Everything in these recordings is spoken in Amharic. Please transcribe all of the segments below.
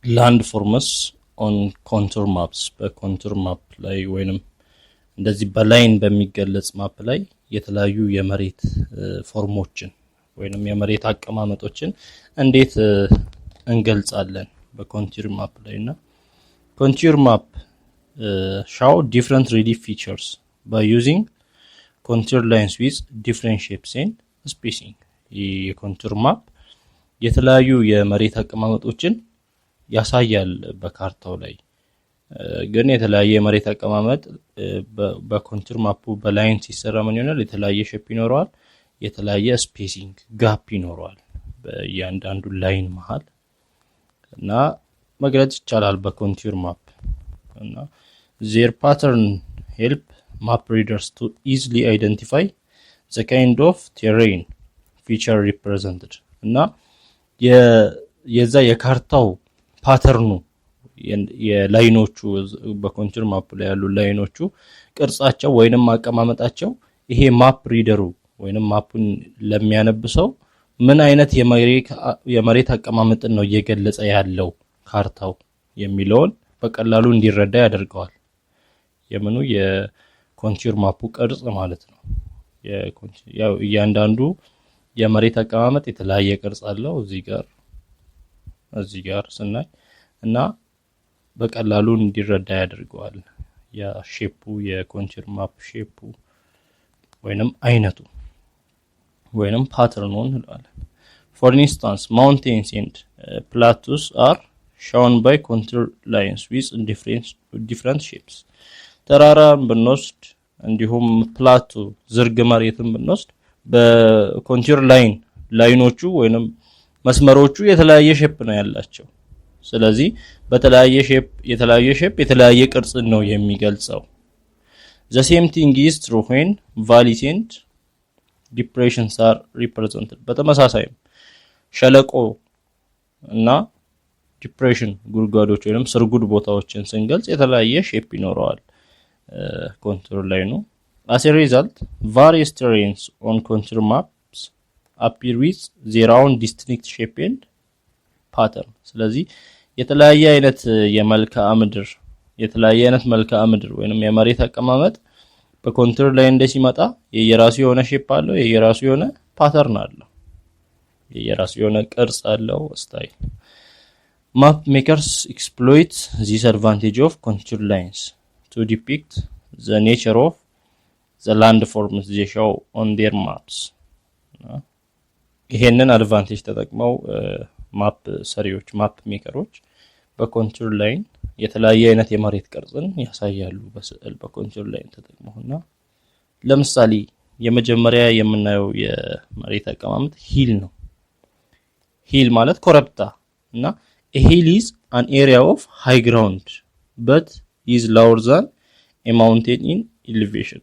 ላንድ ፎርምስ ኦን ኮንቱር ማፕስ በኮንቱር ማፕ ላይ ወይንም እንደዚህ በላይን በሚገለጽ ማፕ ላይ የተለያዩ የመሬት ፎርሞችን ወይንም የመሬት አቀማመጦችን እንዴት እንገልጻለን በኮንቱር ማፕ ላይና ኮንቱር ማፕ show different relief features by using contour lines with different shapes and spacing የኮንቱር ማፕ የተለያዩ የመሬት አቀማመጦችን ያሳያል በካርታው ላይ ግን የተለያየ የመሬት አቀማመጥ በኮንቱር ማፑ በላይን ሲሰራ ምን ይሆናል የተለያየ ሼፕ ይኖረዋል የተለያየ ስፔሲንግ ጋፕ ይኖረዋል በእያንዳንዱ ላይን መሃል እና መግለጽ ይቻላል በኮንቱር ማፕ እና their pattern help map readers to easily identify the kind of terrain feature represented እና የዛ የካርታው ፓተርኑ የላይኖቹ በኮንቱር ማፕ ላይ ያሉ ላይኖቹ ቅርጻቸው ወይንም አቀማመጣቸው ይሄ ማፕ ሪደሩ ወይንም ማፑን ለሚያነብሰው ምን አይነት የመሬት አቀማመጥን ነው እየገለጸ ያለው ካርታው የሚለውን በቀላሉ እንዲረዳ ያደርገዋል የምኑ የኮንቱር ማፑ ቅርጽ ማለት ነው ያው እያንዳንዱ የመሬት አቀማመጥ የተለያየ ቅርጽ አለው እዚህ ጋር ስናይ እና በቀላሉ እንዲረዳ ያደርገዋል ያ ሼፑ የኮንቱር ማፕ ሼፑ ወይንም አይነቱ ወይንም ፓተርኑን እንላለን for instance mountains and plateaus are shown by contour lines with different shapes ተራራን ብንወስድ እንዲሁም ፕላቱ ዝርግ መሬትን ብንወስድ በኮንቱር ላይኖቹ ወይንም መስመሮቹ የተለያየ ሼፕ ነው ያላቸው ስለዚህ በተለያየ ሼፕ የተለያየ ቅርጽ ነው የሚገልጸው the same thing is true when valleys and depressions are represented በተመሳሳይም ሸለቆ እና ዲፕሬሽን ጉድጓዶች ወይንም ስርጉድ ቦታዎችን ስንገልጽ የተለያየ ሼፕ ይኖረዋል ኮንቱር ላይ ነው as a result various terrains on contour maps appear with their own distinct shape and pattern ስለዚህ የተለያየ አይነት መልክዓ ምድር ወይንም የመሬት አቀማመጥ በኮንቱር ላይ እንደሲመጣ የየራሱ የሆነ ሼፕ አለው የየራሱ የሆነ ፓተርን አለው የየራሱ የሆነ ቅርጽ አለው ስታይል map makers exploit this advantage of contour lines to depict the nature of the landforms they show on their maps ይሄንን አድቫንቴጅ ተጠቅመው ማፕ ሰሪዎች ማፕ ሜከሮች በኮንቱር ላይን የተለያየ አይነት የመሬት ቅርጽን ያሳያሉ በስዕል በኮንቱር ላይን ተጠቅመውና ለምሳሌ የመጀመሪያ የምናየው የመሬት አቀማመጥ ሂል ነው ሂል ማለት ኮረብታ እና a hill is an area of high ground but is lower than a mountain in elevation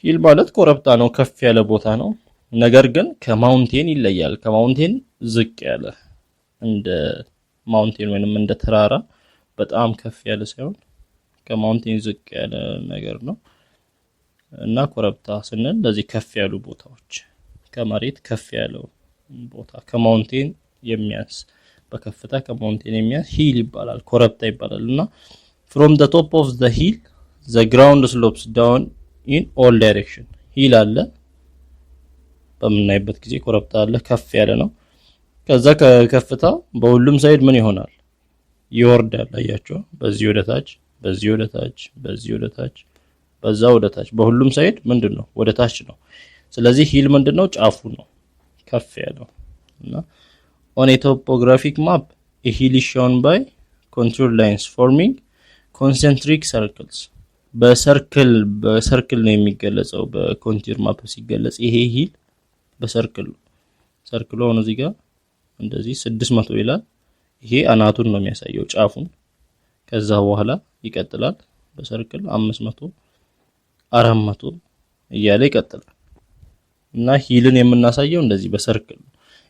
ሂል ማለት ኮረብታ ነው ከፍ ያለ ቦታ ነው ነገር ግን ከማውንቴን ይለያል ከማውንቴን ዝቅ ያለ እንደ ማውንቴን ወይንም እንደ ተራራ በጣም ከፍ ያለ ሳይሆን ከማውንቴን ዝቅ ያለ ነገር ነው እና ኮረብታ ስንል ለዚህ ከፍ ያሉ ቦታዎች ከመሬት ከፍ ያለው ቦታ ከማውንቴን የሚያንስ በከፍታ ከማውንቴን የሚያንስ ሂል ይባላል ኮረብታ ይባላልና from the top of the hill the ground slopes down in all direction ሂል አለ በመናይበት ጊዜ ኮረብታ አለ ከፍ ያለ ነው ከዛ ከከፍታ በሁሉም ሳይድ ምን ይሆናል ይወርዳል አያችሁ በዚህ ወደ ታች በዚህ ወደ ታች በዚህ ወደ ታች በዛ ወደ ታች በሁሉም ሳይድ ምንድነው ወደ ታች ነው ስለዚህ ሂል ምንድነው ጫፉ ነው ከፍ ያለው እና on a topographic map a hill is shown by contour lines forming concentric circles በሰርክል ነው የሚገለጸው በኮንቱር ማፕ ሲገለጽ ይሄ ሂል በሰርክል ሰርክሉ ነው እዚህ ጋር እንደዚህ 600 ይላል ይሄ አናቱን ነው የሚያሳየው ጫፉን ከዛ በኋላ ይቀጥላል በሰርክል 500 400 እያለ ይቀጥላል እና ሂልን የምናሳየው እንደዚህ በሰርክል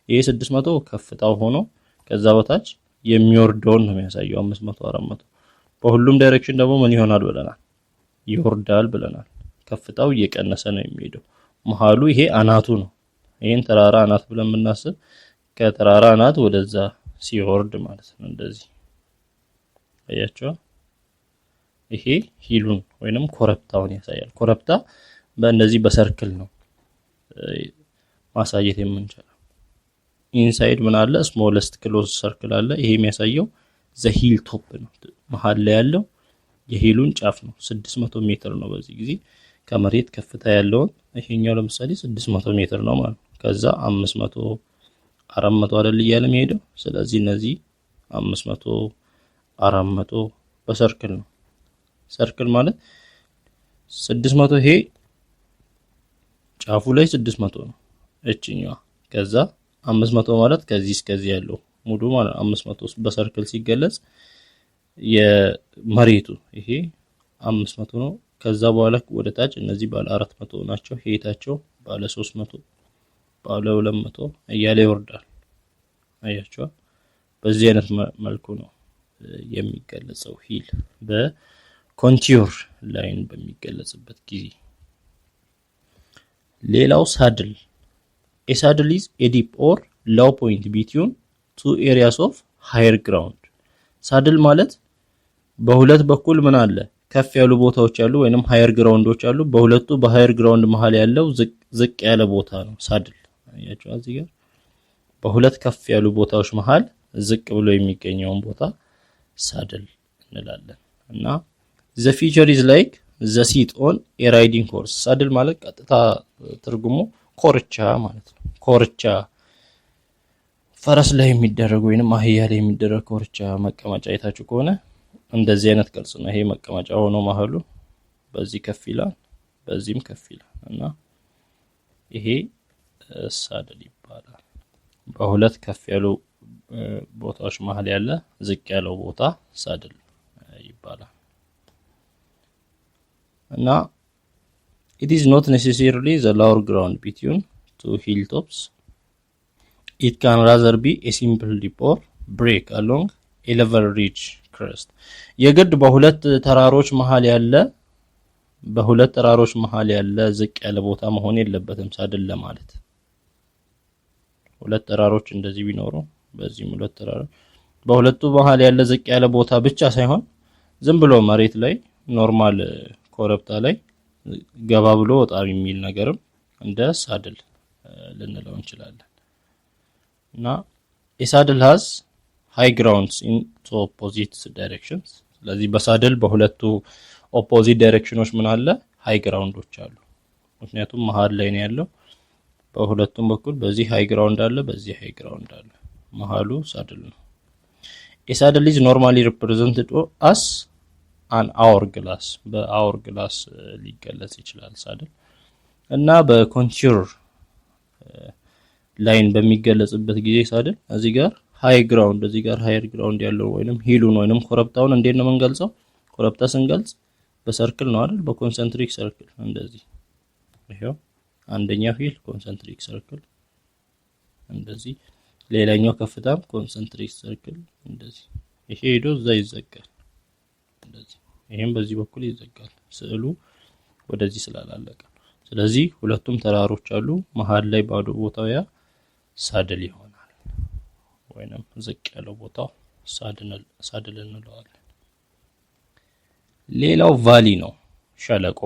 ይሄ 600 ከፍታው ሆኖ ከዛ በታች የሚወርደውን ነው የሚያሳየው 500 400 በሁሉም ዳይሬክሽን ደግሞ ምን ይሆናል ብለናል ይወርዳል ብለናል ከፍታው እየቀነሰ ነው የሚሄደው መሃሉ ይሄ አናቱ ነው ይሄን ተራራ አናት ብለን ብናስብ ከተራራ አናት ወደዛ ሲወርድ ማለት ነው እንደዚህ አያችሁ ይሄ ሂሉን ወይንም ኮረብታውን ያሳያል። ኮረብታ በእንደዚህ በሰርክል ነው ማሳየት የምንችለው። ኢንሳይድ ምን አለ ስሞለስት ክሎዝ ሰርክል አለ። ይሄ የሚያሳየው ዘ ሂል ቶፕ ነው። መሃል ላይ ያለው የሂሉን ጫፍ ነው። 600 ሜትር ነው በዚህ ጊዜ ከመሬት ከፍታ ያለውን። ይሄኛው ለምሳሌ 600 ሜትር ነው ማለት ነው። ከዛ 500 400 አይደል እያለ የሚሄደው። ስለዚህ እነዚህ 500 400 በሰርክል ነው። ሰርክል ማለት 600 ይሄ ጫፉ ላይ 600 ነው እቺኛው። ከዛ 500 ማለት ከዚህ እስከዚህ ያለው ሙሉ ማለት 500 በሰርክል ሲገለጽ የመሬቱ ይሄ 500 ነው። ከዛ በኋላ ወደ ታች እነዚህ ባለ 400 ናቸው። ሄታቸው ባለ 300 ባለ 200 እያለ ይወርዳል። አያችሁ በዚህ አይነት መልኩ ነው የሚገለጸው ሂል በኮንቲዩር ላይን በሚገለጽበት ጊዜ። ሌላው ሳድል A saddle is a deep or low point between two areas of higher ground. ሳድል ማለት በሁለት በኩል ምን አለ ከፍ ያሉ ቦታዎች አሉ ወይንም ሃየር ግራውንዶች አሉ። በሁለቱ በሃየር ግራውንድ መሃል ያለው ዝቅ ያለ ቦታ ነው ሳድል። አያችሁ እዚህ ጋር በሁለት ከፍ ያሉ ቦታዎች መሃል ዝቅ ብሎ የሚገኘውን ቦታ ሳድል እንላለን። እና the feature is like the seat on a riding horse. ሳድል ማለት ቀጥታ ትርጉሙ ኮርቻ ማለት ነው። ኮርቻ ፈረስ ላይ የሚደረግ ወይንም አህያ ላይ የሚደረግ ኮርቻ መቀመጫ አይታችሁ ከሆነ እንደዚህ አይነት ቅርጽ ነው። ይሄ መቀመጫ ሆኖ መሃሉ በዚህ ከፍ ይላል በዚህም ከፍ ይላል እና ይሄ ሳድል ይባላል። በሁለት ከፍ ያሉ ቦታዎች መሃል ያለ ዝቅ ያለው ቦታ ሳድል ይባላል። እና it is not necessarily the lower ground between two hilltops. It can rather be a simple dip or break along a level ridge crest. የግድ በሁለት ተራሮች መሃል ያለ ዝቅ ያለ ቦታ መሆን የለበትም ሳድል ለማለት። ሁለት ተራሮች እንደዚህ ቢኖሩ በዚህም ሁለት ተራሮች በሁለቱ መሃል ያለ ዝቅ ያለ ቦታ ብቻ ሳይሆን ዝም ብሎ መሬት ላይ ኖርማል ኮረብታ ላይ ገባ ብሎ ወጣ የሚል ነገርም እንደ ሳድል ልንለው እንችላለን። እና a saddle has high grounds in two opposite directions. ስለዚህ በሳድል በሁለቱ ኦፖዚት ዳይሬክሽኖች ምን አለ ሃይ ግራውንዶች አሉ። ምክንያቱም መሃል ላይ ነው ያለው። በሁለቱም በኩል በዚህ ሃይ ግራውንድ አለ በዚህ ሃይ ግራውንድ አለ። መሃሉ ሳድል ነው። a saddle is normally represented as an hourglass. በhourglass ሊገለጽ ይችላል ሳድል። እና በኮንቲዩር ላይን በሚገለጽበት ጊዜ ሳድል እዚህ ጋር ሃይ ግራውንድ እዚህ ጋር ሃየር ግራውንድ ያለው ወይንም ሂሉን ወይንም ኮረብታውን እንዴት ነው የምንገልጸው? ኮረብታ ስንገልጽ በሰርክል ነው አይደል? በኮንሰንትሪክ ሰርክል እንደዚህ። ይሄው አንደኛው ሂል ኮንሰንትሪክ ሰርክል እንደዚህ፣ ሌላኛው ከፍታም ኮንሰንትሪክ ሰርክል እንደዚህ። ይሄ ሄዶ እዛ ይዘጋል እንደዚህ። ይሄም በዚህ በኩል ይዘጋል ስዕሉ ወደዚህ ስላላለቀ። ስለዚህ ሁለቱም ተራሮች አሉ መሃል ላይ ባዶ ቦታው ያ ሳድል ይሆናል ወይንም ዝቅ ያለው ቦታው ሳድል እንለዋለን። ሌላው ቫሊ ነው ሸለቆ።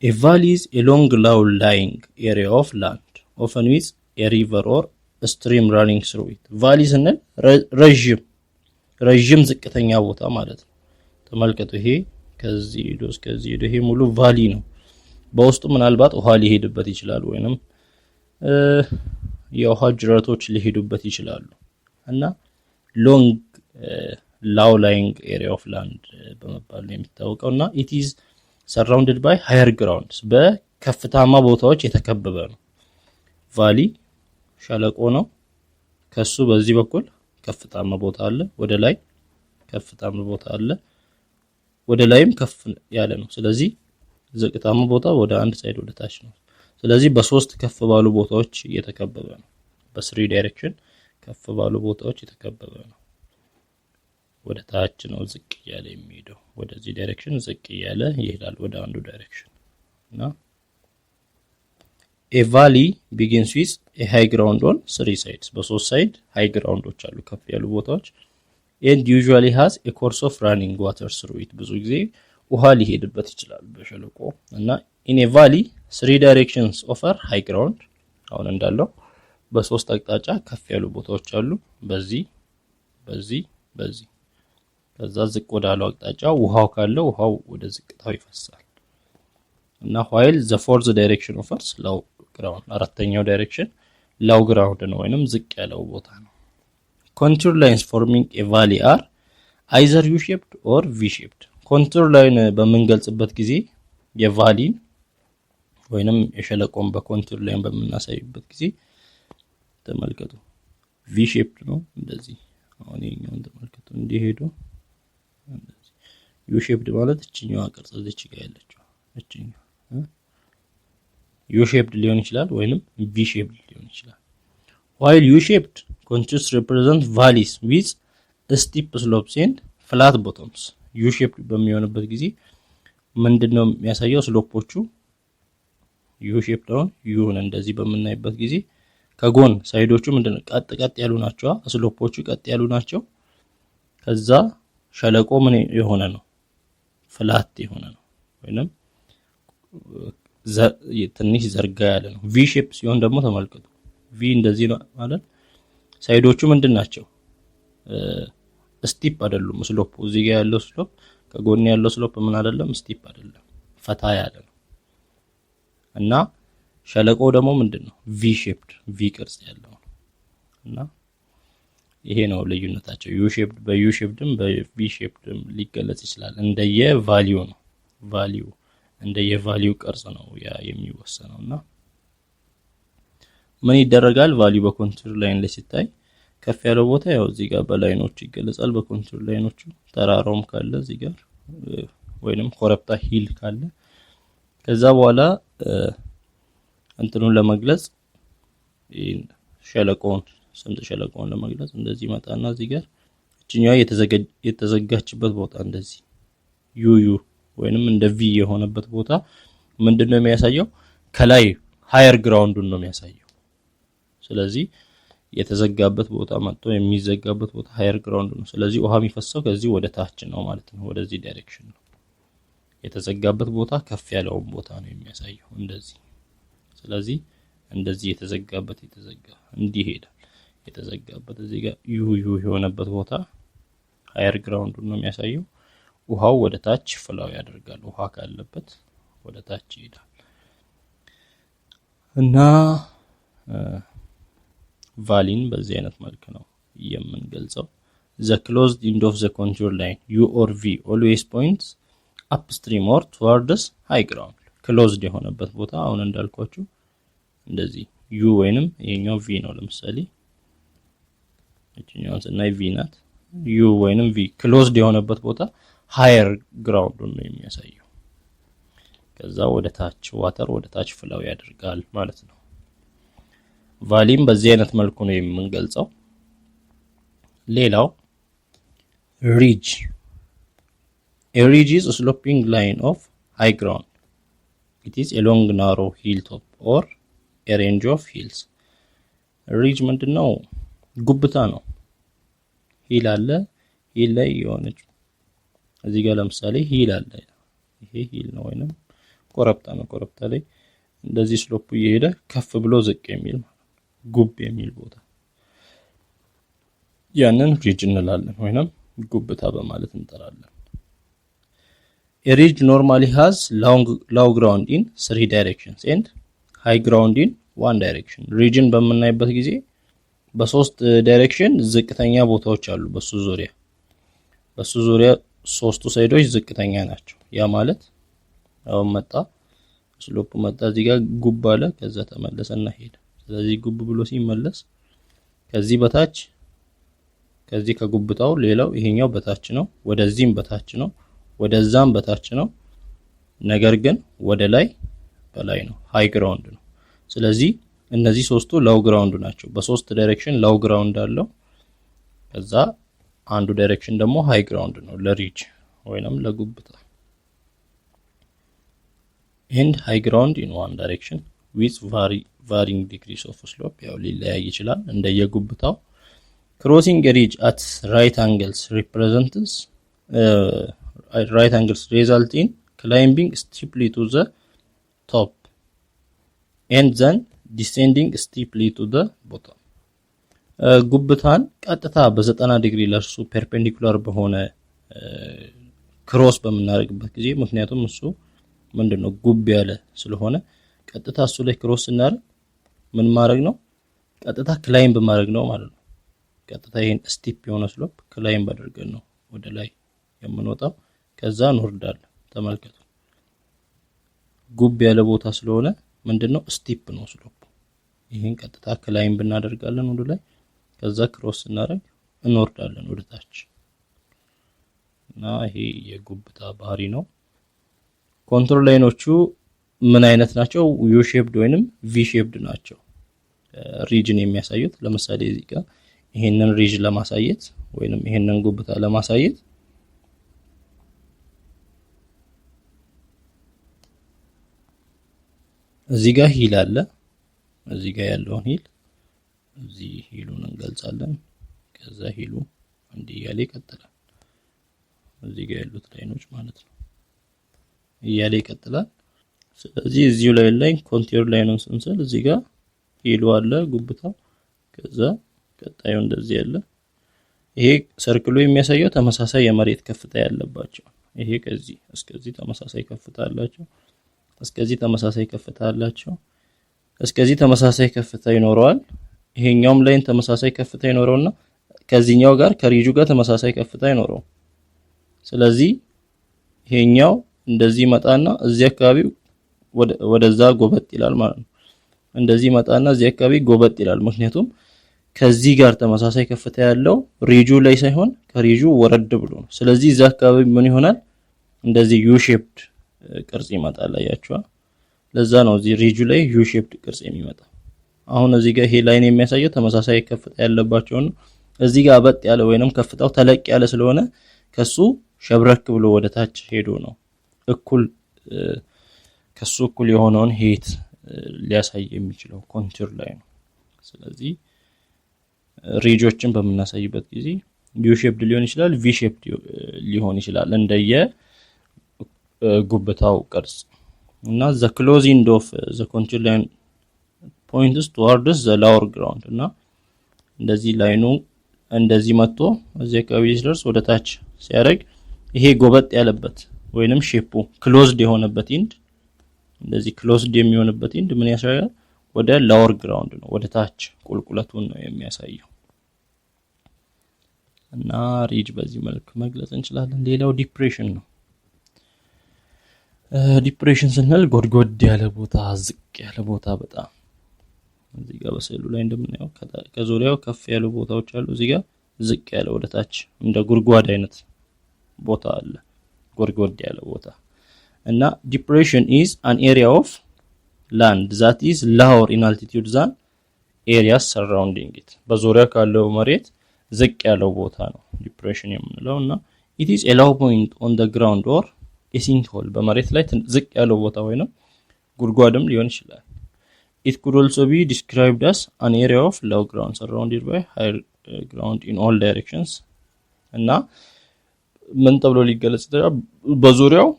A valley is a long low-lying area of land often with a river or a stream running through it. ቫሊ ስንል ረጅም ዝቅተኛ ቦታ ማለት ነው። ተመልከቱ ይሄ ከዚህ ሄዶ እስከዚህ ሄዶ ይሄ ሙሉ ቫሊ ነው። በውስጡ ምናልባት ውሃ ሊሄድበት ይችላል ወይንም የውሃ ጅረቶች ሊሄዱበት ይችላሉ። እና ሎንግ low lying area of land በመባል ነው የሚታወቀው። እና it is surrounded by higher grounds በከፍታማ ቦታዎች የተከበበ ነው። ቫሊ ሸለቆ ነው። ከሱ በዚህ በኩል ከፍታማ ቦታ አለ፣ ወደ ላይ ከፍታማ ቦታ አለ፣ ወደ ላይም ከፍ ያለ ነው። ስለዚህ ዝቅታማ ቦታ ወደ አንድ ሳይድ ወደ ታች ነው። ስለዚህ በሶስት ከፍ ባሉ ቦታዎች የተከበበ ነው። በ3 ዳይሬክሽን ከፍ ባሉ ቦታዎች የተከበበ ነው። ወደ ታች ነው ዝቅ ያለ የሚሄደው፣ ወደዚህ ዳይሬክሽን ዝቅ ያለ ይሄዳል ወደ አንዱ ዳይሬክሽን። እና a valley begins with a high ground on 3 sides. በሶስት ሳይድ ሃይ ግራውንዶች አሉ ከፍ ያሉ ቦታዎች። and usually has a course of running water through it ብዙ ጊዜ ውሃ ሊሄድበት ይችላል በሸለቆ እና in a valley three directions offer high ground አሁን እንዳለው በሶስት አቅጣጫ ከፍ ያሉ ቦታዎች አሉ በዚህ ከዛ ዝቅ ወዳለው አቅጣጫ ውሃው ካለው ውሃው ወደ ዝቅታው ይፈሳል እና while the fourth direction offers low ground አራተኛው ዳይሬክሽን low ground ነው ወይንም ዝቅ ያለው ቦታ ነው contour lines forming a valley are either U-shaped or V-shaped contour line በምንገልጽበት ጊዜ የቫሊ ወይንም የሸለቆን በኮንቱር ላይን በመናሳይበት ጊዜ ተመልከቱ V-shaped ነው እንደዚህ አሁን ይሄኛውን ተመልከቱ እንዲሄዱ እንደዚህ U-shaped ማለት እቺኛው ቅርጽ እዚች ጋር ያለችው እቺኛው U-shaped ሊሆን ይችላል ወይንም V-shaped ሊሆን ይችላል while U-shaped contours represent valleys with steep slopes and flat bottoms U-shaped በሚሆንበት ጊዜ ምንድነው የሚያሳየው ስሎፖቹ U-shaped ነው Uን እንደዚህ በመናይበት ጊዜ ከጎን ሳይዶቹ ምንድነው ቀጥ ያሉ ናቸው ስሎፖቹ ቀጥ ያሉ ናቸው ከዛ ሸለቆ ምን የሆነ ነው ፍላት የሆነ ነው ወይንም ትንሽ ዘርጋ ያለ ነው V-shape ሲሆን ደግሞ ተመልከቱ V እንደዚህ ነው ማለት ሳይዶቹ ምንድናቸው ስቲፕ አይደሉም ስሎፕ እዚህ ጋር ያለው ስሎፕ ከጎን ያለው ስሎፕ ምን አይደለም ስቲፕ አይደለም ፈታ ያለ ነው እና ሸለቆ ደግሞ ምንድነው V-shaped V ቅርጽ ያለው እና ይሄ ነው ልዩነታቸው U-shaped በU-shapedም በV-shapedም ሊገለጽ ይችላል እንደየ ቫልዩ ነው ቫልዩ እንደየ ቫልዩ ቅርጽ ነው ያ የሚወሰነውና ምን ይደረጋል ቫልዩ በኮንቱር ላይን ላይ ሲታይ ከፍ ያለው ቦታ ያው እዚህ ጋር በላይኖች ይገለጻል በኮንቱር ላይኖቹ ተራራውም ካለ እዚህ ጋር ወይንም ኮረብታ ሂል ካለ ከዛ በኋላ እንትኑን ለመግለጽ ሸለቆን ስንት ሸለቆን ለመግለጽ እንደዚህ መጣና እዚህ ጋር እቺኛው የተዘጋችበት ቦታ እንደዚህ ዩ ወይንም እንደ V የሆነበት ቦታ ምንድነው የሚያሳየው ከላይ ሃየር ግራውንዱን ነው የሚያሳየው ስለዚህ የተዘጋበት ቦታ መጥቶ የሚዘጋበት ቦታ ሃየር ግራውንድ ነው ስለዚህ ውሃ የሚፈሰው ከዚህ ወደ ታች ነው ማለት ነው ወደዚህ ዳይሬክሽን ነው የተዘጋበት ቦታ ከፍ ያለው ቦታ ነው የሚያሳየው እንደዚህ ስለዚህ እንደዚህ የተዘጋበት እንዲህ ሄዳል የተዘጋበት እዚህ ጋር ዩ የሆነበት ቦታ ሃየር ግራውንድ ነው የሚያሳየው ውሃው ወደ ታች ፍላው ያደርጋል ውሃ ካለበት ወደ ታች ይሄዳል እና ቫሊን በዚህ አይነት መልኩ ነው የምንገልጸው the closed end of the contour line U or V always points upstream or towards high ground closed የሆነበት ቦታ አሁን እንዳልኳችሁ እንደዚህ U ወይንም ይሄኛው V ነው ለምሳሌ እቺኛው ስናይ V ናት U ወይንም V closed የሆነበት ቦታ higher ground ነው የሚያሳየው ከዛ ወደ ታች ዋተር ወደ ታች ፍላው ያደርጋል ማለት ነው ቫሊም በዚህ አይነት መልኩ ነው የምንገልጸው ሌላው ridge a ridge is a sloping line of high ground it is a long narrow hilltop or a range of hills ridge ምንድነው ጉብታ ነው ሂል አለ ሂል ላይ የሆነች እዚህ ጋር ለምሳሌ ሂል አለ ይሄ ሂል ነው ወይንም ኮረብታ ነው ኮረብታ ላይ እንደዚህ ስሎፕ እየሄደ ከፍ ብሎ ዝቅ የሚል ጉብ የሚል ቦታ ያንን ሪጅ እንላለን ወይንም ጉብታ በማለት እንጠራለን a ridge normally has low ground in three directions and high ground in one direction ሪጅን በመናይበት ጊዜ በሶስት ዳይሬክሽን ዝቅተኛ ቦታዎች አሉ በሱ ዙሪያ ሶስቱ ሳይዶች ዝቅተኛ ናቸው ያ ማለት አሁን መጣ ስሎፕ መጣ እዚህ ጋር ጉብ አለ ከዛ ተመለሰና ሄደ ስለዚህ ጉብ ብሎ ሲመለስ ከዚህ በታች ከዚህ ከጉብታው ሌላው ይሄኛው በታች ነው ወደዚህም በታች ነው ወደዛም በታች ነው ነገር ግን ወደ ላይ በላይ ነው ሃይ ግራውንድ ነው ስለዚህ እነዚህ ሶስቱ ሎው ግራውንድ ናቸው በሶስት ዳይሬክሽን ሎው ግራውንድ አለው ከዛ አንዱ ዳይሬክሽን ደግሞ ሃይ ግራውንድ ነው ለሪጅ ወይንም ለጉብታ and high ground in one direction with varying degrees of slope ያው ሊለያይ ይችላል እንደየጉብታው Crossing a ridge at right angles result in climbing steeply to the top and then descending steeply to the bottom. ጉብታን ቀጥታ በ90 ዲግሪ ለርሱ ፐርፔንዲኩላር በሆነ ክሮስ በመናደርግበት ጊዜ ምክንያቱም እሱ ምንድነው ጉብ ያለ ስለሆነ ቀጥታ እሱ ላይ ክሮስ እናደርግ ምን ማድረግ ነው ቀጥታ ክላይምብ ማድረግ ነው ማለት ነው ቀጥታ ይሄን ስቲፕ የሆነ ስሎፕ ክላይምብ አድርገን ነው ወደ ላይ የምንወጣው ከዛ እንወርዳለን ተመልከቱ ጉብ ያለ ቦታ ስለሆነ ምንድነው ስቲፕ ነው ስሎፕ ይሄን ቀጥታ ክላይምብ እናደርጋለን ወደ ላይ ከዛ ክሮስ እናደርግ እንወርዳለን ወደ ታች እና ይሄ የጉብታ ባህሪ ነው ኮንትሮል ላይኖቹ ምን አይነት ናቸው ዩ ሼፕድ ወይንም ቪ ሼፕድ ናቸው ሪጅን የሚያሳዩት ለምሳሌ እዚህ ጋር ይሄንን ሪጅ ለማሳየት ወይንም ይሄንን ጉብታ ለማሳየት እዚህ ጋር ሂል አለ እዚህ ጋር ያለውን ሂል እዚህ ሂሉን እንገልጻለን ከዛ ሂሉ እንዲህ ያለ ይቀጥላል እዚህ ጋር ያሉት ላይኖች ማለት ነው እያለ ይቀጥላል ስለዚህ እዚሁ ላይ ኮንቲር ላይኑን ስንሰል እዚህ ጋር ሂሉ አለ ጉብታው ከዛ ቀጣዩ እንደዚህ ያለ ይሄ ሰርክሉ የሚያሳየው ተመሳሳይ የመሬት ከፍታ ያለባቸው ይሄ ከዚህ እስከዚህ ተመሳሳይ ከፍታ አላቸው እስከዚህ ተመሳሳይ ከፍታ አላቸው እስከዚህ ተመሳሳይ ከፍታ ይኖረዋል ይሄኛውም ላይን ተመሳሳይ ከፍታ ይኖረውና ከዚህኛው ጋር ከሪጁ ጋር ተመሳሳይ ከፍታ ይኖረው ስለዚህ ይሄኛው እንደዚህ መጣና እዚህ አካባቢ ወደዛ ጎበጥ ይላል ማለት ነው እንደዚህ መጣና እዚህ አካባቢ ጎበጥ ይላል ምክንያቱም ከዚህ ጋር ተመሳሳይ ከፍታ ያለው ሪጁ ላይ ሳይሆን ከሪጁ ወረድ ብሎ ነው ስለዚህ እዛ አካባቢ ምን ይሆናል እንደዚህ ዩ ሼፕድ ቅርጽ ይመጣል አያችኋ ለዛ ነው እዚህ ሪጁ ላይ ዩ ሼፕድ ቅርጽ የሚመጣው አሁን እዚህ ጋር ይሄ ላይን የሚያሳየው ተመሳሳይ ከፍታ ያለባቸው ነው እዚህ ጋር አበጥ ያለ ወይንም ከፍታው ተለቅ ያለ ስለሆነ ከሱ ሸብረክ ብሎ ወደ ታች ሄዶ ነው እኩል ከሱ እኩል የሆነውን ሄት ሊያሳይ የሚችለው ኮንቱር ላይ ነው ስለዚህ ሪጆችን በመናሳይበት ጊዜ ዩ ሼፕድ ሊሆን ይችላል ቪ ሼፕድ ሊሆን ይችላል እንደየ ጉብታው ቅርጽ እና the close end of the contour line points towards the lower ground እና እንደዚህ ላይኑ እንደዚህ መጥቶ እዚህ አካባቢ ሲደርስ ወደ ታች ሲያደርግ ይሄ ጎበጥ ያለበት ወይንም ሼፑ ክሎዝድ የሆነበት ኢንድ እንደዚህ ክሎዝድ የሚሆንበት ኢንድ ምን ያሳያል ወደ ሎወር ግራውንድ ነው ወደ ታች ቁልቁለቱን ነው የሚያሳየው እና ሪጅ በዚህ መልኩ መግለጽ እንችላለን ሌላው ዲፕሬሽን ነው ዲፕሬሽን ስንል ጎድጎድ ያለ ቦታ ዝቅ ያለ ቦታ በጣም እዚህ ጋር በስዕሉ ላይ እንደምናየው ከዙሪያው ከፍ ያሉ ቦታዎች አሉ እዚህ ጋር ዝቅ ያለ ወደ ታች እንደ ጉርጓድ አይነት ቦታ አለ ጎድጎድ ያለ ቦታ እና depression is an area of land that is lower in altitude than areas surrounding it በዙሪያ ካለው መሬት ዝቅ ያለው ቦታ ነው depression የምንለውና it is a low point on the ground or a sinkhole በመሬት ላይ ዝቅ ያለው ቦታ ወይንም ጉርጓድም ሊሆን ይችላል it could also be described as an area of low ground surrounded by high ground in all directions እና ምን ተብሎ ሊገለጽ ይችላል በዙሪያው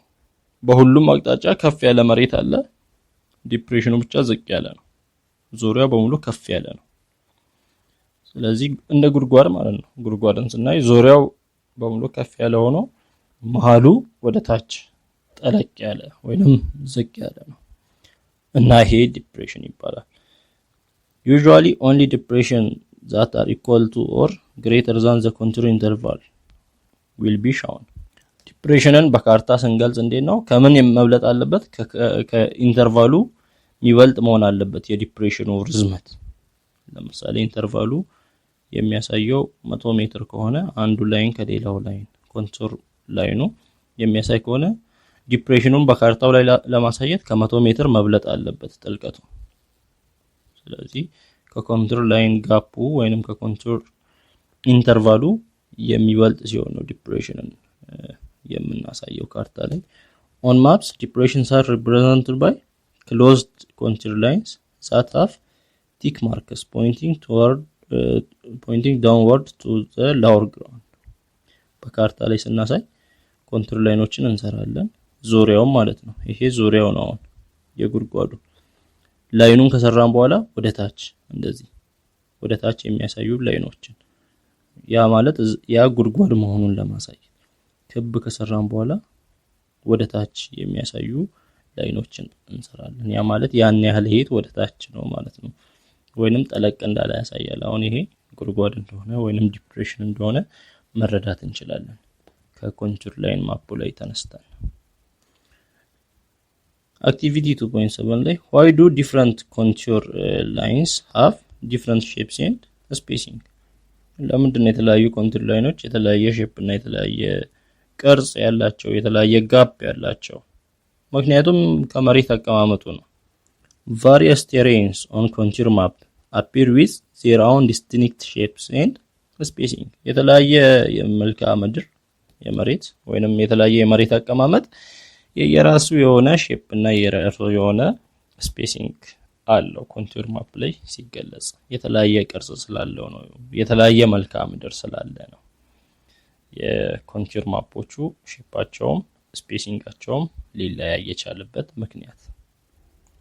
በሁሉም አቅጣጫ ከፍ ያለ መሬት አለ ዲፕሬሽኑ ብቻ ዝቅ ያለ ነው ዙሪያው በሙሉ ከፍ ያለ ነው ስለዚህ እንደ ጉርጓድ ማለት ነው ጉርጓድን ስናይ ዙሪያው በሙሉ ከፍ ያለ ሆኖ መሃሉ ወደ ታች ጠለቅ ያለ ወይንም ዝቅ ያለ ነው እና ይሄ ዲፕሬሽን ይባላል usually only depression that are equal to or greater than the contour interval will be shown ዲፕሬሽንን በካርታ ስንገልጽ እንዴት ነው ከምን መብለጥ አለበት ከኢንተርቫሉ የሚበልጥ መሆን አለበት የዲፕሬሽኑ ርዝመት ለምሳሌ ኢንተርቫሉ የሚያሳየው 100 ሜትር ከሆነ አንዱ ላይን ከሌላው ላይን ኮንቱር ላይኑ የሚያሳይ ከሆነ ዲፕሬሽኑን በካርታው ላይ ለማሳየት ከ100 ሜትር መብለጥ አለበት ጥልቀቱ ስለዚህ ከኮንቱር ላይን ጋፑ ወይንም ከኮንቱር ኢንተርቫሉ የሚበልጥ ሲሆን ነው ዲፕሬሽንን የምናሳየው ካርታ ላይ on maps depressions are represented by closed contour lines that have thick marks pointing toward pointing downward to the lower ground በካርታ ላይ ስናሳይ ኮንቱር ላይኖችን እንሰራለን ዙሪያውን ማለት ነው ይሄ ዙሪያው ነው የጉድጓዱ ላይኑን ከሰራን በኋላ ወደ ታች እንደዚህ ወደ ታች የሚያሳዩ ላይኖችን ያ ማለት ያ ጉድጓድ መሆኑን ለማሳየት ክብ ከሰራን በኋላ ወደ ታች የሚያሳዩ ላይኖችን እንሰራለን ያ ማለት ያን ያህል ሄት ወደ ታች ነው ማለት ነው ወይንም ጠለቅ እንዳለ ያሳያል አሁን ይሄ ጉድጓድ እንደሆነ ወይንም ዲፕሬሽን እንደሆነ መረዳት እንችላለን ከኮንቱር ላይን ማፑ ላይ ተነስተን activity 2.7 ላይ why do different contour lines have different shapes and spacing ለምንድን ነው የተለያዩ ኮንቱር ላይኖች የተለያየ ሼፕ እና የተለያየ ቅርጽ ያላቸው የተለያየ ጋፕ ያላቸው ምክንያቱም ከመሬት አቀማመጡ ነው various terrains on contour map appear with their own distinct shapes and spacing የተለያየ የመልክዓ ምድር የመሬት ወይንም የተለያየ የመሬት አቀማመጥ የራሱ የሆነ ሼፕ እና የራሱ የሆነ ስፔሲንግ አለው ኮንቱር ማፕ ላይ ሲገለጽ የተለያየ ቅርጽ ስላለው ነው የተለያየ መልክዓ ምድር ስላለ ነው የኮንቱር ማፖቹ ሼፓቸውም ስፔሲንጋቸውም ሊለያይ የቻለበት ምክንያት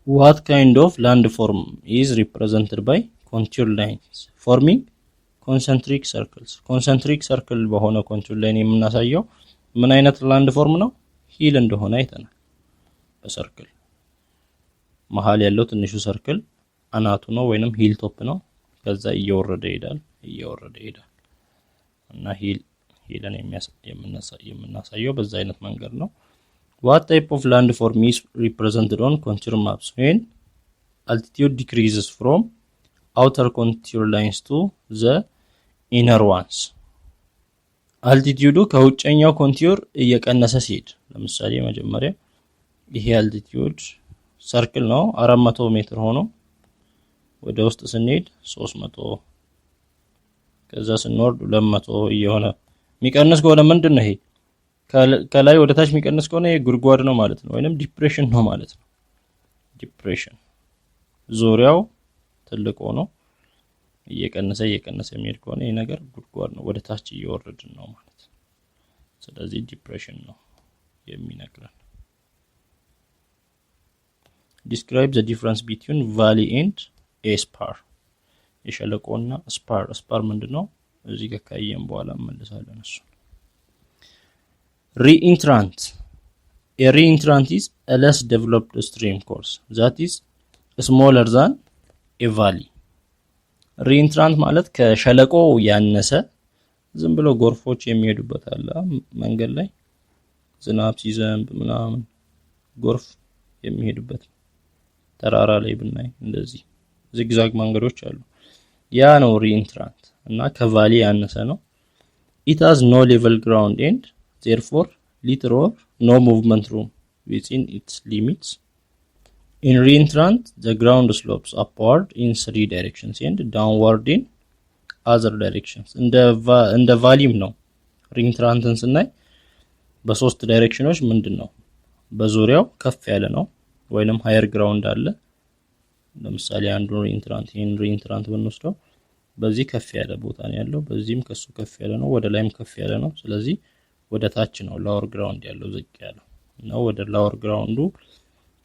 what kind of landform is represented by contour lines forming concentric circle በሆነ ኮንቱር ላይን የምናሳየው ምን አይነት ላንድ ፎርም ነው ሂል እንደሆነ አይተናል በሰርክል መሃል ያለው ትንሹ ሰርክል አናቱ ነው ወይንም ሂል ቶፕ ነው ከዛ እየወረደ ይሄዳል እና ሂልን የምናሳየው በዛ አይነት መንገድ ነው what type of landform is represented on contour maps when altitude decreases from outer contour lines to the inner ones altitude ከውጭኛው ኮንቱር እየቀነሰ ሲሄድ ለምሳሌ መጀመሪያ ይሄ altitude ሰርክል ነው 400 ሜትር ሆኖ ወደ ውስጥ ስንሄድ 300 ከዛ ስንወርድ 200 እየሆነ የሚቀንስ ከሆነ ምንድነው ይሄ ከላይ ወደ ታች የሚቀንስ ከሆነ ይሄ ጉድጓድ ነው ማለት ነው ወይንም ዲፕሬሽን ነው ማለት ነው ዲፕሬሽን ዙሪያው ትልቅ ሆኖ እየቀነሰ የሚሄድ ከሆነ ይሄ ነገር ጉድጓድ ነው ወደ ታች እየወረድን ነው ማለት ነው ስለዚህ ዲፕሬሽን ነው የሚነግረን describe the difference between valley and a spar የሸለቆና ስፓር ምንድነው እዚህ ጋር ካየን በኋላ እንመለሳለን እሱ reentrant a reentrant is a less developed stream course that is smaller than a valley reentrant ማለት ከሸለቆ ያነሰ ዝም ብሎ ጎርፎች የሚሄዱበት አለ መንገድ ላይ ዝናብ ሲዘንብ ምናምን ጎርፍ የሚሄዱበት ተራራ ላይ ብናይ እንደዚህ ዚግዛግ መንገዶች አሉ ያ ነው reentrant እና ከቫሊ ያነሰ ነው it has no level ground and therefore little or no movement room within its limits in reentrant the ground slopes upward in 3 directions and downward in other directions እንደ ቫሊም ነው reentrantን ስናይ በሶስት ዳይሬክሽኖች ምንድነው በዙሪያው ከፍ ያለ ነው ወይንም ሃየር ግራውንድ አለ ለምሳሌ አንዱ reentrant ብንወስደው በዚህ ከፍ ያለ ቦታ ነው ያለው በዚህም ከሱ ከፍ ያለ ነው ወደ ላይም ከፍ ያለ ነው ስለዚህ ወደ ታች ነው lower ground ያለው ዝቅ ያለው ነው ወደ lower ground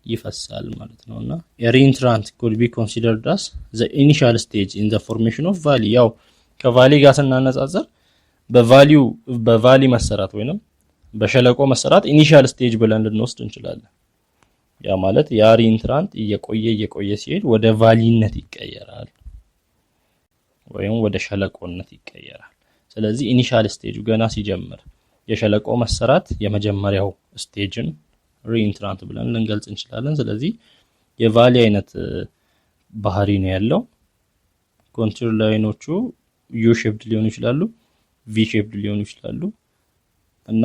ይፈሳል ማለት ነውና reentrant could be considered as the initial stage in the formation of valley ያው ከቫሊ ጋር ስናነጻጽር በቫሊ መሰራት ወይንም በሸለቆ መሰራት ኢኒሺያል ስቴጅ ብለን ልንወስድ እንችላለን ያ ማለት ያ reentrant እየቆየ ሲሄድ ወደ ቫሊነት ይቀየራል ወይም ወደ ሸለቆነት ይቀየራል ስለዚህ ኢኒሺያል ስቴጁ ገና ሲጀምር የሸለቆ መሰራት የመጀመሪያው ስቴጅን reentrant ብለን ልንገልጽ እንችላለን ስለዚህ የቫሊ አይነት ባህሪ ነው ያለው ኮንቱር ላይኖቹ U shaped ሊሆኑ ይችላሉ V shaped ሊሆኑ ይችላሉ እና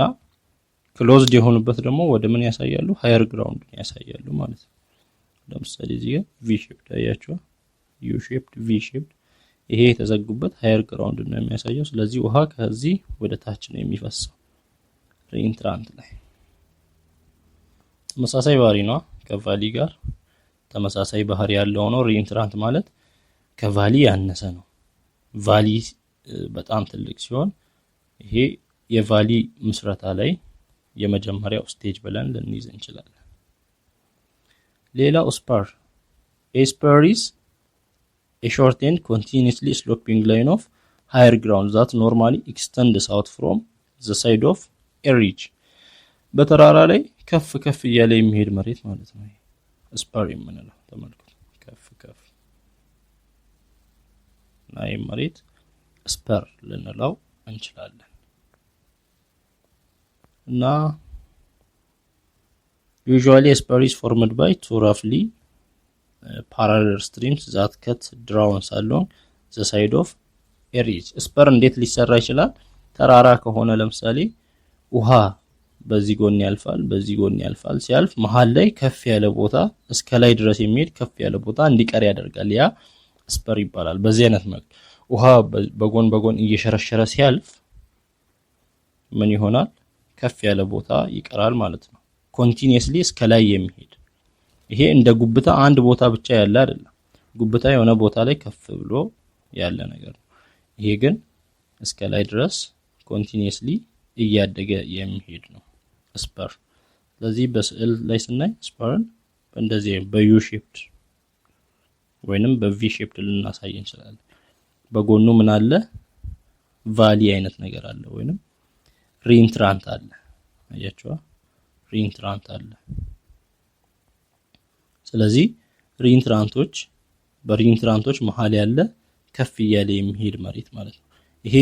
ክሎዝድ የሆኑበት ደግሞ ወደ ምን ያሳያሉ ሃየር ግራውንድ ያሳያሉ ማለት ነው ለምሳሌ እዚህ ጋር V shaped አያችሁ U shaped V shaped ይሄ የተዘጉበት ሃየር ግራውንድ ነው የሚያሳየው ስለዚህ ውሃ ከዚህ ወደ ታች ነው የሚፈሰው reentrant ላይ ተመሳሳይ ባህሪ ነው ከቫሊ ጋር ተመሳሳይ ባህሪ ያለው ነው reentrant ማለት ከቫሊ ያነሰ ነው ቫሊ በጣም ትልቅ ሲሆን ይሄ የቫሊ ምስረታ ላይ የመጀመሪያው ስቴጅ ብለን ልንይዝ እንችላለን። ሌላው ስፐር a spur is a short and continuously sloping line of higher ground that normally extends out from the side of a ridge በተራራ ላይ ከፍ ከፍ እያለ የሚሄድ መሬት ማለት ነው ስፐር የምንለው ተመልከቱ ከፍ ከፍ ላይ መሬት ስፐር ልንለው እንችላለን እና usually a spur is formed by two roughly parallel streams that cut drowns along the side of a ridge ስፐር እንዴት ሊሰራ ይችላል ተራራ ከሆነ ለምሳሌ ውሃ በዚህ ጎን ያልፋል ሲያልፍ መሃል ላይ ከፍ ያለ ቦታ እስከ ላይ ድረስ የሚሄድ ከፍ ያለ ቦታ እንዲቀር ያደርጋል ያ ስፐር ይባላል በዚህ አይነት መልኩ ውሃ በጎን እየሸረሸረ ሲያልፍ ምን ይሆናል ከፍ ያለ ቦታ ይቀራል ማለት ነው ኮንቲኒየስሊ እስከ ላይ የሚሄድ ይሄ እንደ ጉብታ አንድ ቦታ ብቻ ያለ አይደለም ጉብታ የሆነ ቦታ ላይ ከፍ ብሎ ያለ ነገር ነው ይሄ ግን እስከ ላይ ድረስ ኮንቲኒየስሊ እያደገ የሚሄድ ነው ስፐር ስለዚህ በስዕል ላይ ስናይ ስፐርን እንደዚህ በዩ ሼፕድ ወይንም በቪ ሼፕድ ልናሳይ እንችላለን በጎኑ ምን አለ ቫሊ አይነት ነገር አለ ወይንም ሪኢንትራንት አለ አያችኋ ሪኢንትራንት አለ ስለዚህ በሪኢንትራንቶች መሃል ያለ ከፍ እያለ የሚሄድ መሬት ማለት ነው ይሄ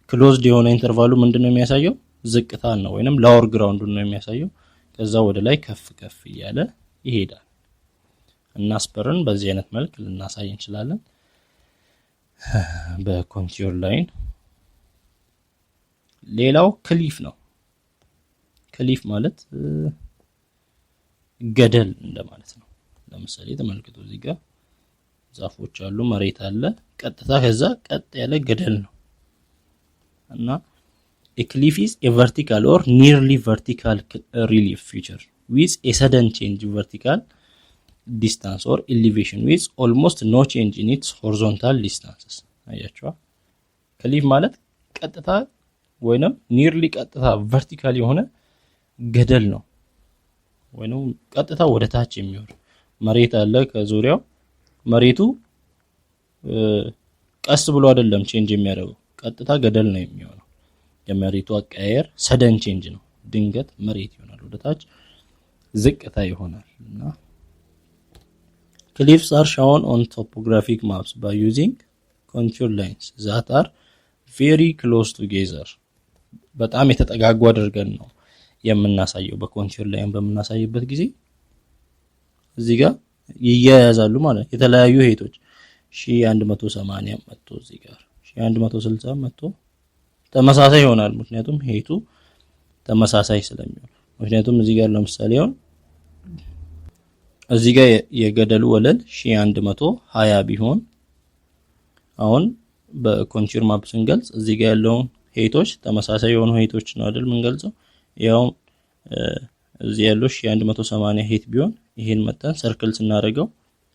ክሎዝድ የሆነ ኢንተርቫሉ ምንድነው የሚያሳየው ዝቅታን ነው ወይንም ላወር ግራውንዱን ነው የሚያሳየው ከዛ ወደ ላይ ከፍ ከፍ እያለ ይሄዳል እና ስፐርን በዚህ አይነት መልክ ልናሳይ እንችላለን በኮንቱር ላይን ሌላው ክሊፍ ነው ክሊፍ ማለት ገደል እንደማለት ነው ለምሳሌ ተመልከቱ እዚህ ጋር ዛፎች አሉ መሬት አለ ቀጥታ ከዛ ቀጥ ያለ ገደል ነው እና a cliff is a vertical or nearly vertical relief feature with a sudden change in vertical distance or elevation with almost no change in its horizontal distances አያችኋ ክሊፍ ማለት ቀጥታ ወይንም ኒርሊ ቀጥታ ቨርቲካል የሆነ ገደል ነው ወይንም ቀጥታ ወደ ታች የሚወርድ መሬት አለ ከዙሪያው መሬቱ ቀስ ብሎ አይደለም ቼንጅ የሚያደርገው ቀጥታ ገደል ነው የሚሆነው የመሬቱ አቀያየር ሰደን ቼንጅ ነው ድንገት መሬት ይሆናል ወደ ታች ዝቅታ ይሆናልና cliffs are shown on topographic maps by using contour lines that are very close together በጣም የተጠጋጉ አድርገን ነው የምናሳየው በኮንቱር ላይን በመናሳይበት ጊዜ እዚህ ጋር ይያያዛሉ ማለት የተለያዩ ሄቶች 1180 መጥቶ እዚህ ጋር 1160 መጥቶ ተመሳሳይ ይሆናል ምክንያቱም ሄቱ ተመሳሳይ ስለሚሆን ምክንያቱም እዚህ ጋር ለምሳሌ እዚህ ጋር የገደሉ ወለል 1120 ቢሆን አሁን በኮንቱር ማፕ ስንገልጽ እዚህ ጋር ያለው ሄቶች ተመሳሳይ የሆኑ ሄቶች ነው አይደል ምንገልጸው ያው እዚህ ያለው 1180 ሄት ቢሆን ይሄን መጣን ሰርክል ስናደርገው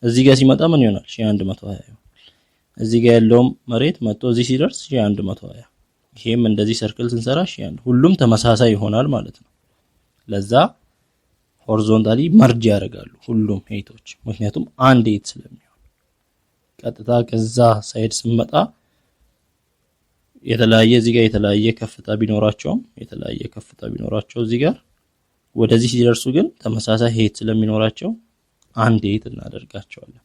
እዚህ ጋር ሲመጣ ምን ይሆናል 1120 እዚህ ጋር ያለው መሬት መጥቶ እዚህ ሲደርስ 1120 ይሄም እንደዚህ ሰርክል ስንሰራ 1000 ሁሉም ተመሳሳይ ይሆናል ማለት ነው ለዛ ሆሪዞንታሊ መርጅ ያደርጋሉ ሁሉም ሄቶች ምክንያቱም አንድ ሄት ስለሚሆን ቀጥታ ከዛ ሳይድ ስንመጣ የተለያየ እዚህ ጋር የተለያየ ከፍታ ቢኖራቸው እዚህ ጋር ወደዚህ ሲደርሱ ግን ተመሳሳይ ሄት ስለሚኖራቸው አንድ ሄት እናደርጋቸዋለን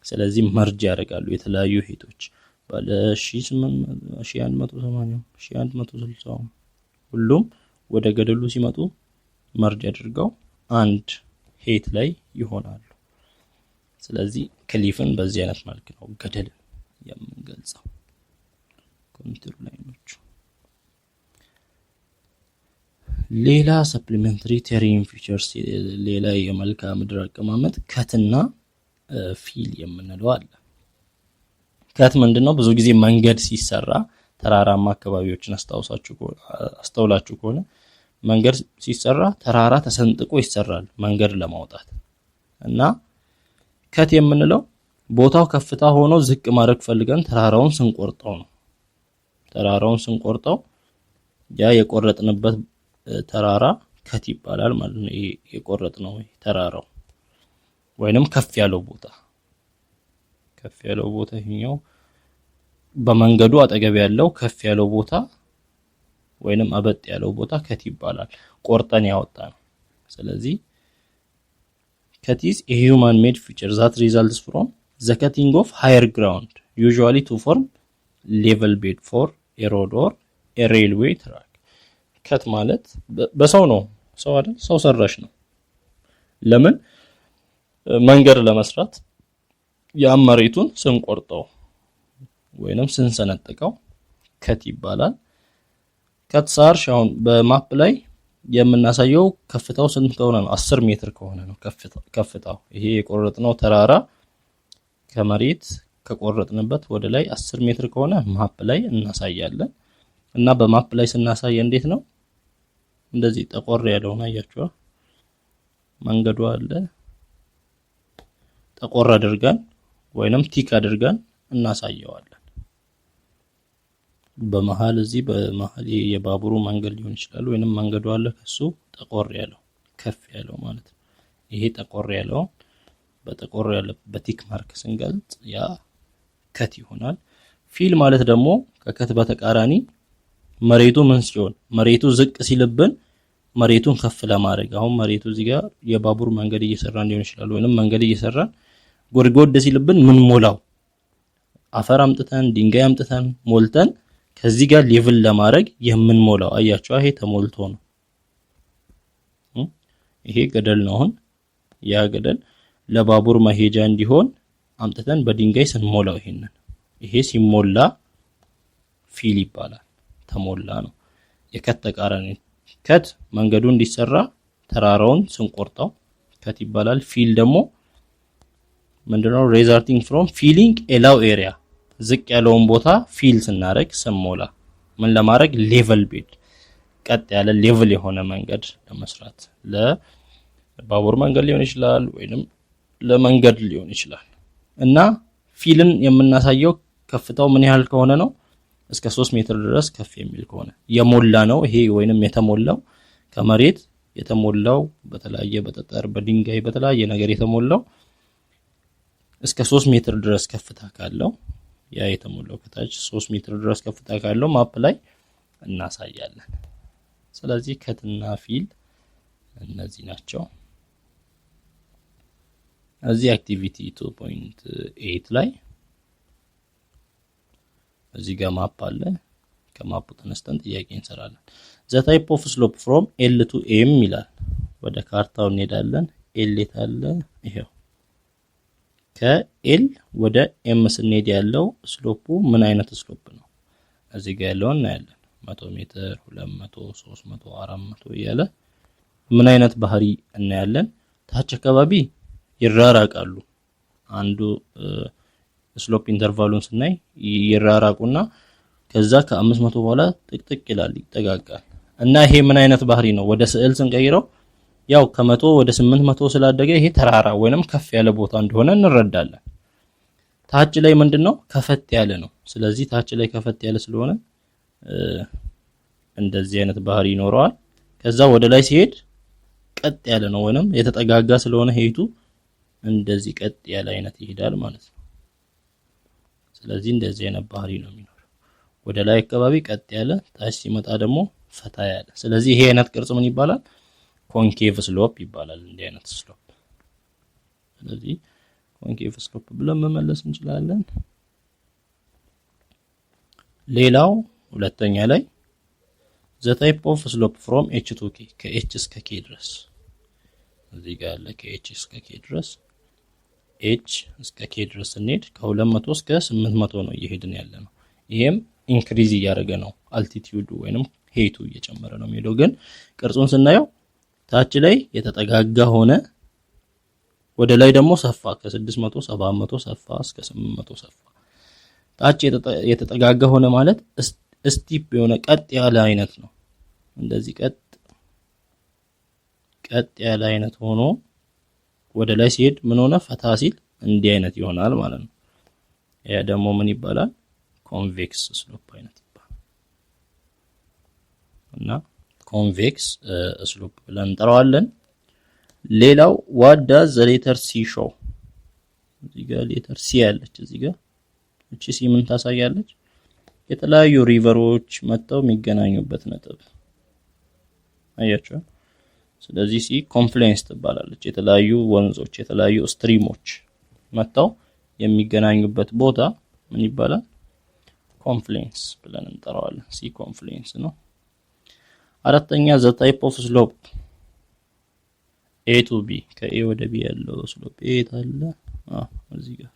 ስለዚህ መርጅ ያደርጋሉ የተለያዩ ሄቶች ባለ 1180 1160 ሁሉም ወደ ገደሉ ሲመጡ መርጅ አድርገው አንድ ሄት ላይ ይሆናሉ ስለዚህ ክሊፍን በዚህ አይነት መልኩ ነው ገደል የምንገልጸው ኮንቱር ላይኖች ሌላ ሰፕሊሜንተሪ ቴሪን ፊቸርስ ሌላ የመልክዓ ምድር አቀማመጥ ከትና ፊል የምንለው አለ ከት ምንድነው ብዙ ጊዜ መንገድ ሲሰራ ተራራማ አካባቢዎችን አስተውላችሁ ከሆነ መንገድ ሲሰራ ተራራ ተሰንጥቆ ይሰራል መንገድ ለማውጣት እና ከት የምንለው ቦታው ከፍታ ሆኖ ዝቅ ማድረግ ፈልገን ተራራውን ስንቆርጠው ያ የቆረጥንበት ተራራ ከት ይባላል ማለት ነው። ይሄ የቆረጥነው ተራራው ወይንም ከፍ ያለው ቦታ ይሄኛው በመንገዱ አጠገብ ያለው ከፍ ያለው ቦታ ወይንም አበጥ ያለው ቦታ ከት ይባላል፣ ቆርጠን ያወጣ ነው። ስለዚህ cut is a human made feature that results from the cutting of higher ground usually to form level bed for a road or a railway track። ከት ማለት በሰው ነው፣ ሰው አይደል? ሰው ሰራሽ ነው። ለምን? መንገድ ለመስራት ያ መሬቱን ስንቆርጠው ወይንም ስንሰነጥቀው ከት ይባላል። ከት ሳርሽ አሁን በማፕ ላይ የምናሳየው ከፍታው ስንት ከሆነ ነው? 10 ሜትር ከሆነ ነው ከፍታው። ይሄ የቆረጥነው ተራራ ከመሬት ከቆረጥንበት ወደ ላይ 10 ሜትር ከሆነ ማፕ ላይ እናሳያለን። እና በማፕ ላይ ስናሳይ እንዴት ነው? እንደዚህ ጠቆር ያለውን አያችኋ? መንገዱ አለ፣ ጠቆር አድርገን ወይንም ቲክ አድርገን እናሳየዋለን። በመሃል የባቡሩ መንገድ ሊሆን ይችላል ወይንም መንገዱ አለ፣ ከሱ ጠቆር ያለው ከፍ ያለው ማለት ነው። ይሄ ጠቆር ያለው በጠቆር ያለ በቲክ ማርክ ስንገልጽ ያ ከት ይሆናል። ፊል ማለት ደግሞ ከከት በተቃራኒ መሬቱ ምን ሲሆን፣ መሬቱ ዝቅ ሲልብን መሬቱን ከፍ ለማድረግ አሁን መሬቱ እዚህ ጋር የባቡር መንገድ እየሰራን ሊሆን ይችላል ወይንም መንገድ እየሰራን ጎድጎድ ሲልብን ምን ሞላው አፈር አምጥተን ድንጋይ አምጥተን ሞልተን ከዚህ ጋር ሌቭል ለማድረግ የምንሞላው አያችሁ፣ ይሄ ተሞልቶ ነው። ይሄ ገደል ነው። አሁን ያ ገደል ለባቡር መሄጃ እንዲሆን አምጥተን በድንጋይ ስንሞላው ይሄ ሲሞላ ፊል ይባላል። ተሞላ ነው። የከት ተቃራኒ ከት መንገዱ እንዲሰራ ተራራውን ስንቆርጠው ከት ይባላል። ፊል ደግሞ ምንድነው? resulting from filling a low area ዝቅ ያለውን ቦታ ፊል ስናረግ ስንሞላ ምን ለማድረግ? ሌቨል ቤድ ቀጥ ያለ ሌቭል የሆነ መንገድ ለመስራት ለባቡር መንገድ ሊሆን ይችላል ወይንም ለመንገድ ሊሆን ይችላል። እና ፊልን የምናሳየው ከፍታው ምን ያህል ከሆነ ነው? እስከ 3 ሜትር ድረስ ከፍ የሚል ከሆነ የሞላ ነው። ይሄ ወይንም የተሞላው ከመሬት የተሞላው በተለያየ በጠጠር በድንጋይ በተለያየ ነገር የተሞላው እስከ 3 ሜትር ድረስ ከፍታ ካለው ያ የተሞላው ከታች 3 ሜትር ድረስ ከፍታ ካለው ማፕ ላይ እናሳያለን። ስለዚህ ከትና ፊል እነዚህ ናቸው። እዚህ አክቲቪቲ 2.8 ላይ እዚህ ጋር ማፕ አለ። ከማፑ ተነስተን ጥያቄ እንሰራለን። the type of slope from L to M ይላል። ወደ ካርታው እንሄዳለን። L የታለ? ይሄው ከኤል ወደ ኤም ስንሄድ ያለው ስሎፑ ምን አይነት ስሎፕ ነው? እዚህ ጋር ያለውን እናያለን። 100 ሜትር 200 300 400 እያለ ምን አይነት ባህሪ እናያለን። ታች አካባቢ ይራራቃሉ። አንዱ ስሎፕ ኢንተርቫሉን ስናይ ይራራቁና ከዛ ከ500 በኋላ ጥቅጥቅ ይላል፣ ይጠጋጋል። እና ይሄ ምን አይነት ባህሪ ነው? ወደ ስዕል ስንቀይረው ያው ከ100 ወደ 800 ስላደገ ይሄ ተራራ ወይንም ከፍ ያለ ቦታ እንደሆነ እንረዳለን። ታች ላይ ምንድነው? ከፈት ያለ ነው። ስለዚህ ታች ላይ ከፈት ያለ ስለሆነ እንደዚህ አይነት ባህሪ ይኖረዋል። ከዛ ወደ ላይ ሲሄድ ቀጥ ያለ ነው ወይንም የተጠጋጋ ስለሆነ ሄቱ እንደዚህ ቀጥ ያለ አይነት ይሄዳል ማለት ነው። ስለዚህ እንደዚህ አይነት ባህሪ ነው የሚኖረው። ወደ ላይ አካባቢ ቀጥ ያለ፣ ታች ሲመጣ ደግሞ ፈታ ያለ። ስለዚህ ይሄ አይነት ቅርጽ ምን ይባላል? ኮንኬቭ ስሎፕ ይባላል። እንዲህ አይነት ስሎፕ። ስለዚህ ኮንኬቭ ስሎፕ ብለን መመለስ እንችላለን። ሌላው ሁለተኛ ላይ the type of slope from h to k ከh እስከ k ድረስ እዚህ ጋር ያለ ከh እስከ k ድረስ h እስከ k ድረስ እንሄድ ከ200 እስከ 800 ነው እየሄድን ያለ ነው። ይሄም ኢንክሪዝ እያደረገ ነው። አልቲቲዩዱ ወይንም ሄቱ እየጨመረ ነው የሚሄደው። ግን ቅርጹን ስናየው ታች ላይ የተጠጋጋ ሆነ፣ ወደ ላይ ደግሞ ሰፋ። ከ600 700 ሰፋ እስከ 800 ሰፋ። ታች የተጠጋጋ ሆነ ማለት ስቲፕ የሆነ ቀጥ ያለ አይነት ነው። እንደዚህ ቀጥ ያለ አይነት ሆኖ ወደ ላይ ሲሄድ ምን ሆነ? ፈታ ሲል እንዲህ አይነት ይሆናል ማለት ነው። ያ ደግሞ ምን ይባላል? ኮንቬክስ ስሎፕ አይነት ይባላል። እና ኮንቬክስ ስሎፕ ብለን እንጠራዋለን። ሌላው what does the letter C show? እዚህ ጋር ሌተር ሲ ያለች እዚህ ጋር እቺ ሲ ምን ታሳያለች? የተለያዩ ሪቨሮች መጥተው የሚገናኙበት ነጥብ አያችሁ። ስለዚህ ሲ ኮንፍሉዌንስ ትባላለች። የተለያዩ ወንዞች የተለያዩ ስትሪሞች መጥተው የሚገናኙበት ቦታ ምን ይባላል? ኮንፍሉዌንስ ብለን እንጠራዋለን። ሲ ኮንፍሉዌንስ ነው። አራተኛ ዘ ታይፕ ኦፍ ስሎፕ ኤ ቱ ቢ ከኤ ወደ ቢ ያለው ስሎፕ ኤ ታለ እዚህ ጋር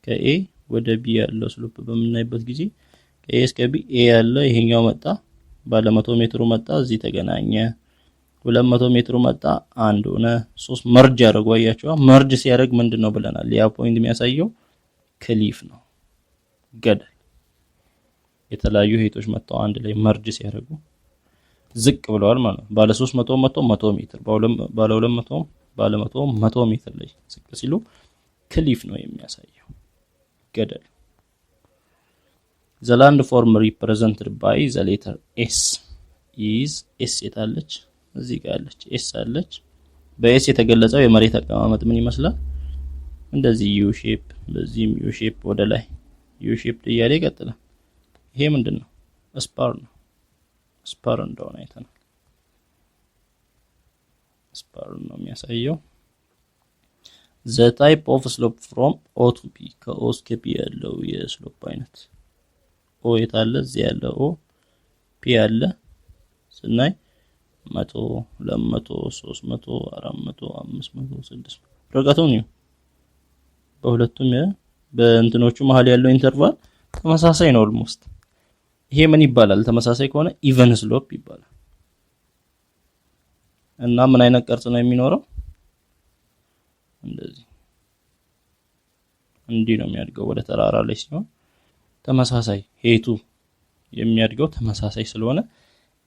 ከኤ ወደ ቢ ያለው ስሎፕ በምናይበት ጊዜ ከኤ እስከ ቢ ኤ ያለ ይሄኛው መጣ ባለ 100 ሜትሩ መጣ እዚህ ተገናኘ 200 ሜትሩ መጣ አንድ ሆነ 3 መርጅ ያደርጉ አያችሁ። መርጅ ሲያደርግ ምንድነው ብለናል? ያ ፖይንት የሚያሳየው ክሊፍ ነው፣ ገደል። የተለያዩ ሄቶች መጣው አንድ ላይ መርጅ ሲያደርጉ ዝቅ ብለዋል ማለት ነው። ባለ 300 100 ሜትር ባለ 200 ባለ 100 ሜትር ላይ ዝቅ ሲሉ ክሊፍ ነው የሚያሳየው፣ ገደል። the land form represented by the letter S is S የታለች እዚህ ጋር አለች S አለች። በኤስ የተገለጸው የመሬት አቀማመጥ ምን ይመስላል? እንደዚህ ዩ ሼፕ፣ በዚህም ዩ ሼፕ ወደ ላይ ዩ ሼፕ እያለ ይቀጥላል። ይሄ ምንድነው? ስፓር ነው። ስፓር እንደሆነ አይተናል። ስፓር ነው የሚያሳየው። the type of slope from O to P ከኦ እስከ ፒ ያለው የስሎፕ አይነት ኦ የታለ እዚህ ያለ ኦ ፒ ያለ ስናይ 100 200 300 400 500 600 ርቀቱን ነው። በሁለቱም በእንትኖቹ መሃል ያለው ኢንተርቫል ተመሳሳይ ነው ኦልሞስት። ይሄ ምን ይባላል? ተመሳሳይ ከሆነ ኢቨን ስሎፕ ይባላል። እና ምን አይነት ቅርጽ ነው የሚኖረው? እንደዚህ እንዲህ ነው የሚያድገው ወደ ተራራ ላይ ሲሆን ተመሳሳይ ሄቱ የሚያድገው ተመሳሳይ ስለሆነ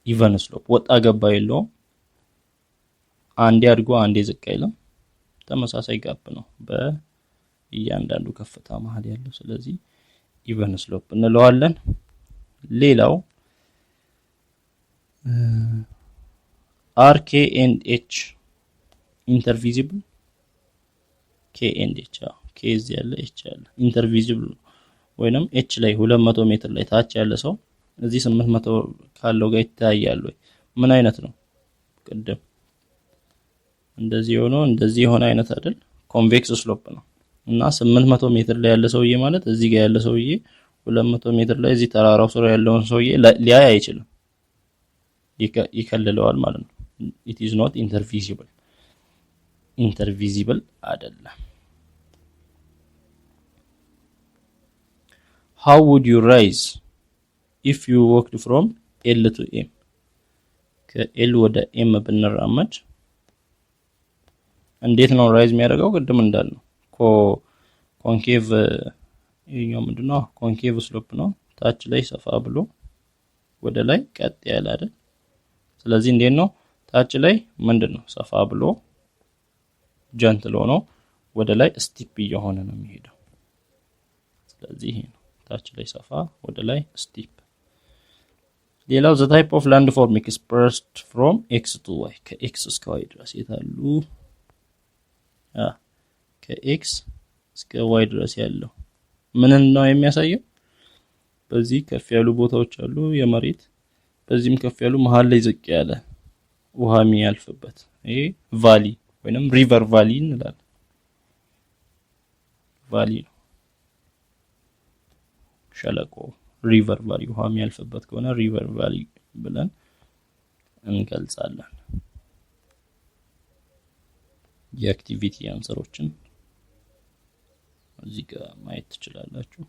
ኢቨን ስሎፕ ወጣ ገባ የለውም። አንዴ አድጎ አንዴ ዝቅ አይልም። ተመሳሳይ ጋፕ ነው በእያንዳንዱ ከፍታ መሃል ያለው። ስለዚህ ኢቨን ስሎፕ እንለዋለን። ሌላው አር ኬ ኤንድ ኤች ኢንተርቪዚብል ኬ ኤንድ ኤች ኬ እዚህ ያለ ኤች ያለ ኢንተርቪዚብል ወይንም ኤች ላይ 200 ሜትር ላይ ታች ያለ ሰው እዚህ 800 ካለው ጋር ይታያል ወይ? ምን አይነት ነው? ቅድም እንደዚህ ሆኖ እንደዚህ ሆነ አይነት አይደል? ኮንቬክስ ስሎፕ ነው። እና 800 ሜትር ላይ ያለ ሰውዬ ማለት እዚህ ጋር ያለ ሰውዬ 200 ሜትር ላይ እዚህ ተራራው ስር ያለውን ሰውዬ ሊያይ አይችልም፣ ይከልለዋል ማለት ነው። it is not intervisible አይደለም። how would you rise if you walked from L to M? ከኤል ወደ ኤም ብንራመድ እንዴት ነው ራይዝ የሚያደርገው? ቅድም እንዳልነው ኮንኬቭ ይሄኛው ምንድነው? ኮንኬቭ ስሎፕ ነው። ታች ላይ ሰፋ ብሎ ወደ ላይ ቀጥ ያለ አይደል? ስለዚህ እንዴት ነው ታች ላይ ምንድነው? ሰፋ ብሎ ጀንትል ሆኖ ወደ ላይ ስቲፕ እየሆነ ነው የሚሄደው። ስለዚህ ይሄ ነው ታች ላይ ሰፋ ወደ ላይ ስቲፕ። ሌላው the type of landform expressed from x to y ከx እስከ y ድረስ የታሉ? ከx እስከ y ድረስ ያለው ምን ነው የሚያሳየው? በዚህ ከፍ ያሉ ቦታዎች አሉ የመሬት፣ በዚህም ከፍ ያሉ መሃል ላይ ዝቅ ያለ ውሃ የሚያልፍበት ይሄ ቫሊ ወይንም ሪቨር ቫሊ እንላለን። ቫሊ ነው ሸለቆ፣ ሪቨር ቫሊ ውሃ የሚያልፍበት ከሆነ ሪቨር ቫሊ ብለን እንገልጻለን። የአክቲቪቲ አንሰሮችን እዚህ ጋር ማየት ትችላላችሁ።